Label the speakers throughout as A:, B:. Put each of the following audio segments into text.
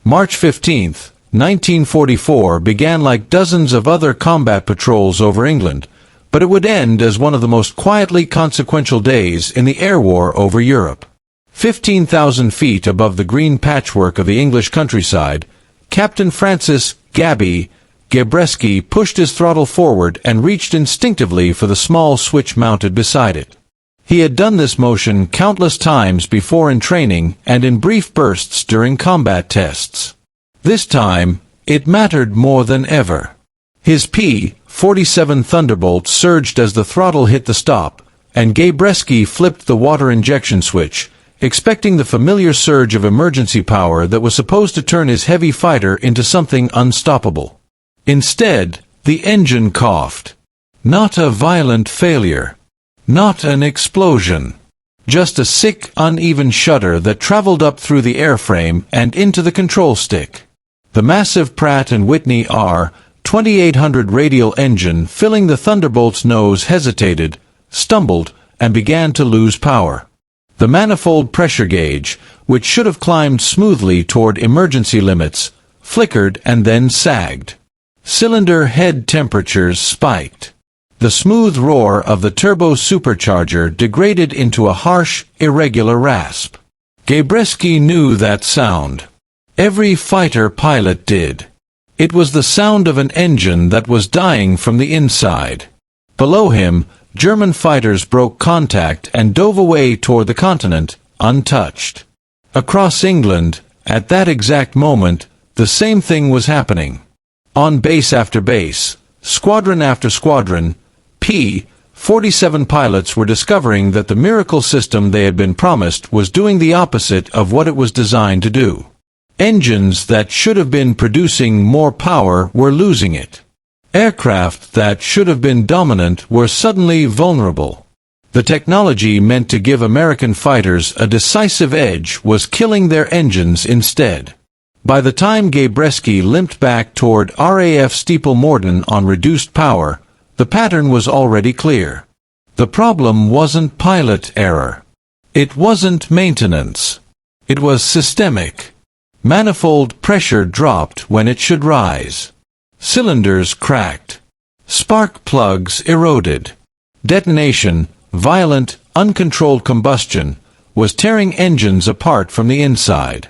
A: March 15, 1944 began like dozens of other combat patrols over England, but it would end as one of the most quietly consequential days in the air war over Europe. 15,000 feet above the green patchwork of the English countryside, Captain Francis Gabreski pushed his throttle forward and reached instinctively for the small switch mounted beside it. He had done this motion countless times before in training and in brief bursts during combat tests. This time, it mattered more than ever. His P-47 Thunderbolt surged as the throttle hit the stop, and Gabreski flipped the water injection switch, expecting the familiar surge of emergency power that was supposed to turn his heavy fighter into something unstoppable. Instead, the engine coughed. Not a violent failure. Not an explosion. Just a sick, uneven shudder that traveled up through the airframe and into the control stick. The massive Pratt & Whitney R-2800 radial engine filling the Thunderbolt's nose hesitated, stumbled, and began to lose power. The manifold pressure gauge, which should have climbed smoothly toward emergency limits, flickered and then sagged. Cylinder head temperatures spiked. The smooth roar of the turbo supercharger degraded into a harsh, irregular rasp. Gabreski knew that sound. Every fighter pilot did. It was the sound of an engine that was dying from the inside. Below him, German fighters broke contact and dove away toward the continent, untouched. Across England, at that exact moment, the same thing was happening. On base after base, squadron after squadron, P-47 pilots were discovering that the miracle system they had been promised was doing the opposite of what it was designed to do. Engines that should have been producing more power were losing it. Aircraft that should have been dominant were suddenly vulnerable. The technology meant to give American fighters a decisive edge was killing their engines instead. By the time Gabreski limped back toward RAF Steeple Morden on reduced power, the pattern was already clear. The problem wasn't pilot error. It wasn't maintenance. It was systemic. Manifold pressure dropped when it should rise. Cylinders cracked. Spark plugs eroded. Detonation, violent, uncontrolled combustion, was tearing engines apart from the inside.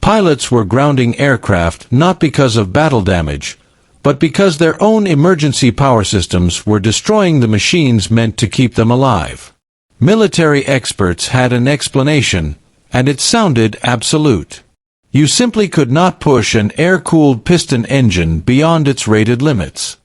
A: Pilots were grounding aircraft not because of battle damage, but because their own emergency power systems were destroying the machines meant to keep them alive. Military experts had an explanation, and it sounded absolute. You simply could not push an air-cooled piston engine beyond its rated limits.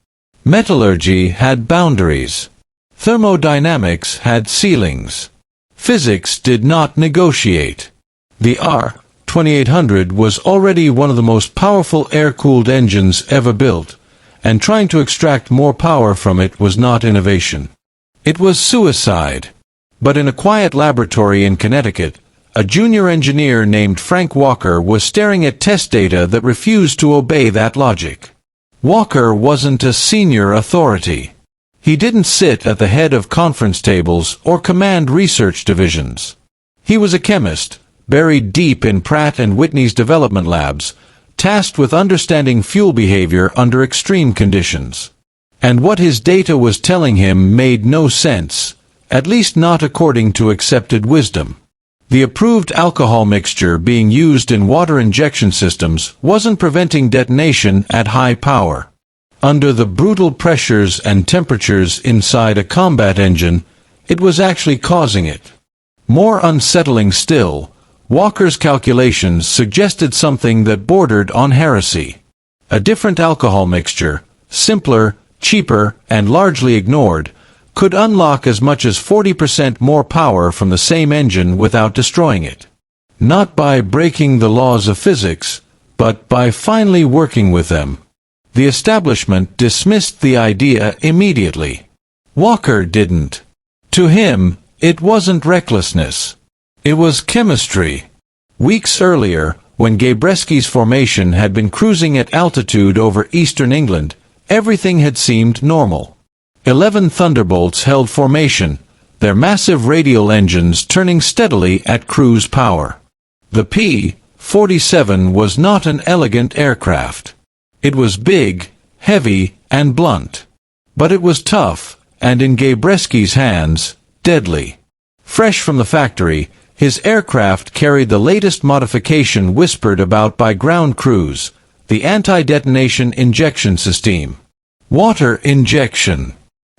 A: Metallurgy had boundaries. Thermodynamics had ceilings. Physics did not negotiate. The R-2800 was already one of the most powerful air-cooled engines ever built, and trying to extract more power from it was not innovation. It was suicide. But in a quiet laboratory in Connecticut, a junior engineer named Frank Walker was staring at test data that refused to obey that logic. Walker wasn't a senior authority. He didn't sit at the head of conference tables or command research divisions. He was a chemist, buried deep in Pratt & Whitney's development labs, tasked with understanding fuel behavior under extreme conditions. And what his data was telling him made no sense, at least not according to accepted wisdom. The approved alcohol mixture being used in water injection systems wasn't preventing detonation at high power. Under the brutal pressures and temperatures inside a combat engine, it was actually causing it. More unsettling still, Walker's calculations suggested something that bordered on heresy. A different alcohol mixture, simpler, cheaper, and largely ignored, could unlock as much as 40% more power from the same engine without destroying it. Not by breaking the laws of physics, but by finally working with them. The establishment dismissed the idea immediately. Walker didn't. To him, it wasn't recklessness. It was chemistry. Weeks earlier, when Gabreski's formation had been cruising at altitude over eastern England, everything had seemed normal. 11 Thunderbolts held formation, their massive radial engines turning steadily at cruise power. The P-47 P-47 was not an elegant aircraft. It was big, heavy, and blunt. But it was tough, and in Gabreski's hands, deadly. Fresh from the factory, his aircraft carried the latest modification whispered about by ground crews, the anti-detonation injection system. Water injection.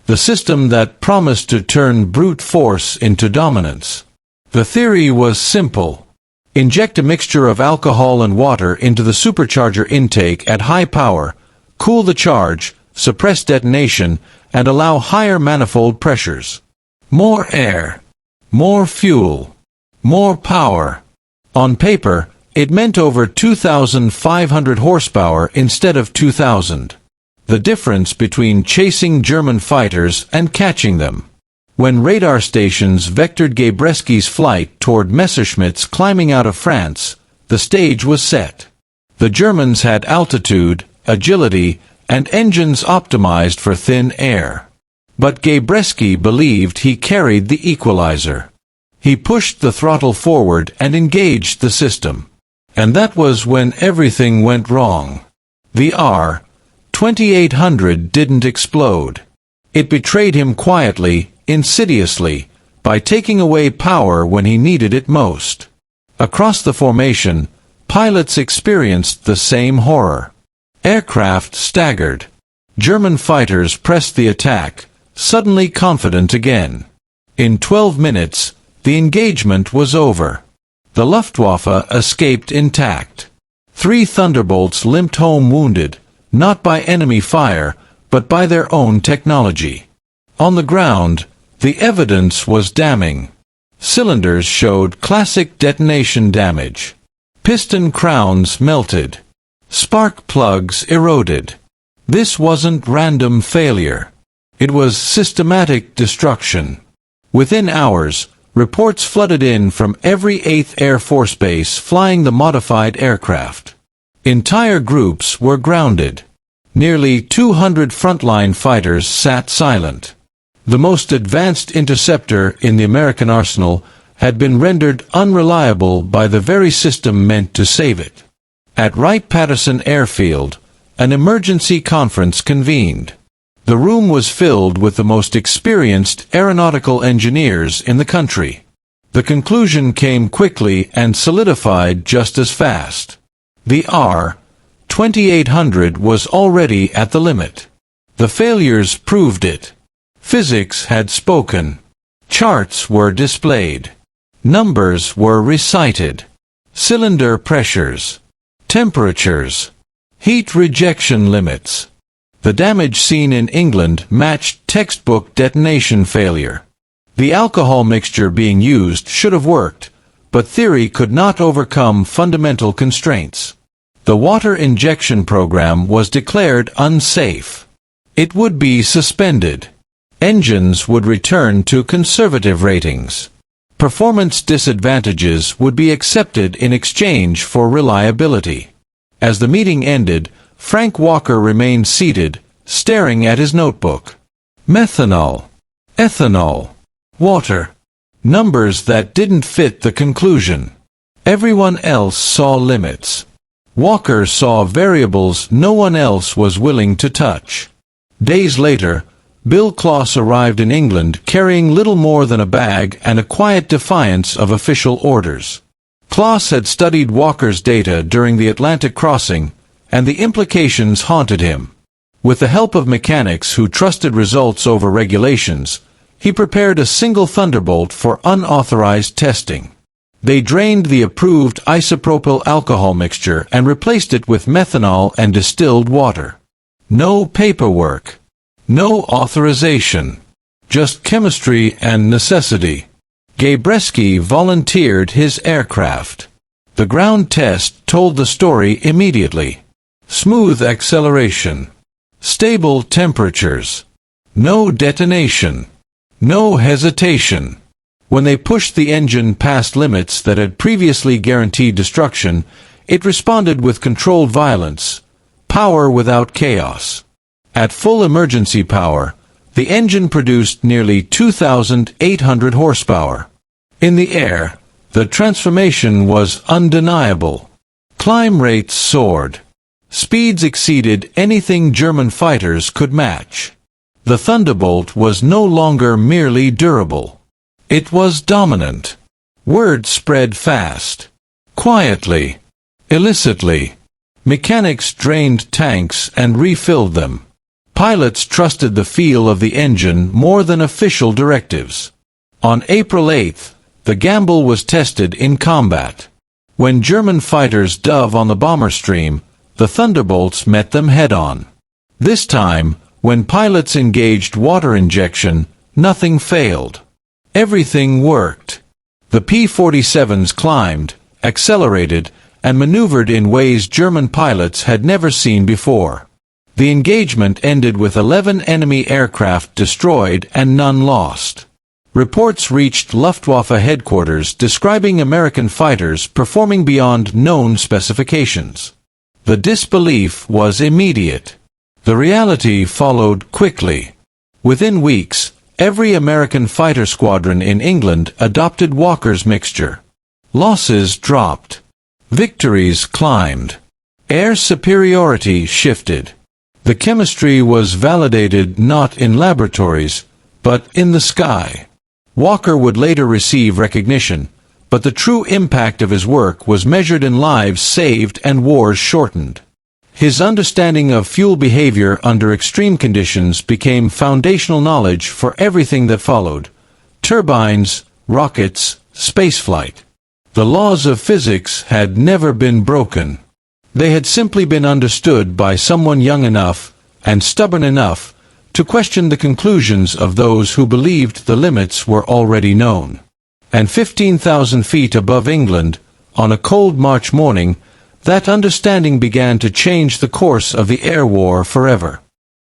A: The system that promised to turn brute force into dominance. The theory was simple. Inject a mixture of alcohol and water into the supercharger intake at high power, cool the charge, suppress detonation, and allow higher manifold pressures. More air. More fuel. More power. On paper, it meant over 2,500 horsepower instead of 2,000. The difference between chasing German fighters and catching them. When radar stations vectored Gabreski's flight toward Messerschmitts climbing out of France, the stage was set. The Germans had altitude, agility, and engines optimized for thin air. But Gabreski believed he carried the equalizer. He pushed the throttle forward and engaged the system. And that was when everything went wrong. The R-2800 didn't explode. It betrayed him quietly, insidiously, by taking away power when he needed it most. Across the formation, pilots experienced the same horror. Aircraft staggered. German fighters pressed the attack, suddenly confident again. In 12 minutes, the engagement was over. The Luftwaffe escaped intact. 3 Thunderbolts limped home wounded, not by enemy fire, but by their own technology. On the ground, the evidence was damning. Cylinders showed classic detonation damage. Piston crowns melted. Spark plugs eroded. This wasn't random failure. It was systematic destruction. Within hours, reports flooded in from every 8th Air Force base flying the modified aircraft. Entire groups were grounded. Nearly 200 frontline fighters sat silent. The most advanced interceptor in the American arsenal had been rendered unreliable by the very system meant to save it. At Wright-Patterson Airfield, an emergency conference convened. The room was filled with the most experienced aeronautical engineers in the country. The conclusion came quickly and solidified just as fast. The R-2800 was already at the limit. The failures proved it. Physics had spoken. Charts were displayed. Numbers were recited. Cylinder pressures. Temperatures. Heat rejection limits. The damage seen in England matched textbook detonation failure. The alcohol mixture being used should have worked, but theory could not overcome fundamental constraints. The water injection program was declared unsafe. It would be suspended. Engines would return to conservative ratings. Performance disadvantages would be accepted in exchange for reliability. As the meeting ended, Frank Walker remained seated, staring at his notebook. Methanol. Ethanol. Water. Numbers that didn't fit the conclusion. Everyone else saw limits. Walker saw variables no one else was willing to touch. Days later, Bill Closs arrived in England carrying little more than a bag and a quiet defiance of official orders. Closs had studied Walker's data during the Atlantic crossing, and the implications haunted him. With the help of mechanics who trusted results over regulations, he prepared a single Thunderbolt for unauthorized testing. They drained the approved isopropyl alcohol mixture and replaced it with methanol and distilled water. No paperwork. No authorization. Just chemistry and necessity. Gabreski volunteered his aircraft. The ground test told the story immediately. Smooth acceleration. Stable temperatures. No detonation. No hesitation. When they pushed the engine past limits that had previously guaranteed destruction, it responded with controlled violence. Power without chaos. At full emergency power, the engine produced nearly 2,800 horsepower. In the air, the transformation was undeniable. Climb rates soared. Speeds exceeded anything German fighters could match. The Thunderbolt was no longer merely durable. It was dominant. Word spread fast. Quietly. Illicitly. Mechanics drained tanks and refilled them. Pilots trusted the feel of the engine more than official directives. On April 8th, the gamble was tested in combat. When German fighters dove on the bomber stream, the Thunderbolts met them head-on. This time, when pilots engaged water injection, nothing failed. Everything worked. The P-47s climbed, accelerated, and maneuvered in ways German pilots had never seen before. The engagement ended with 11 enemy aircraft destroyed and none lost. Reports reached Luftwaffe headquarters describing American fighters performing beyond known specifications. The disbelief was immediate. The reality followed quickly. Within weeks, every American fighter squadron in England adopted Walker's mixture. Losses dropped. Victories climbed. Air superiority shifted. The chemistry was validated not in laboratories, but in the sky. Walker would later receive recognition, but the true impact of his work was measured in lives saved and wars shortened. His understanding of fuel behavior under extreme conditions became foundational knowledge for everything that followed: turbines, rockets, spaceflight. The laws of physics had never been broken. They had simply been understood by someone young enough and stubborn enough to question the conclusions of those who believed the limits were already known. And 15,000 feet above England, on a cold March morning, that understanding began to change the course of the air war forever.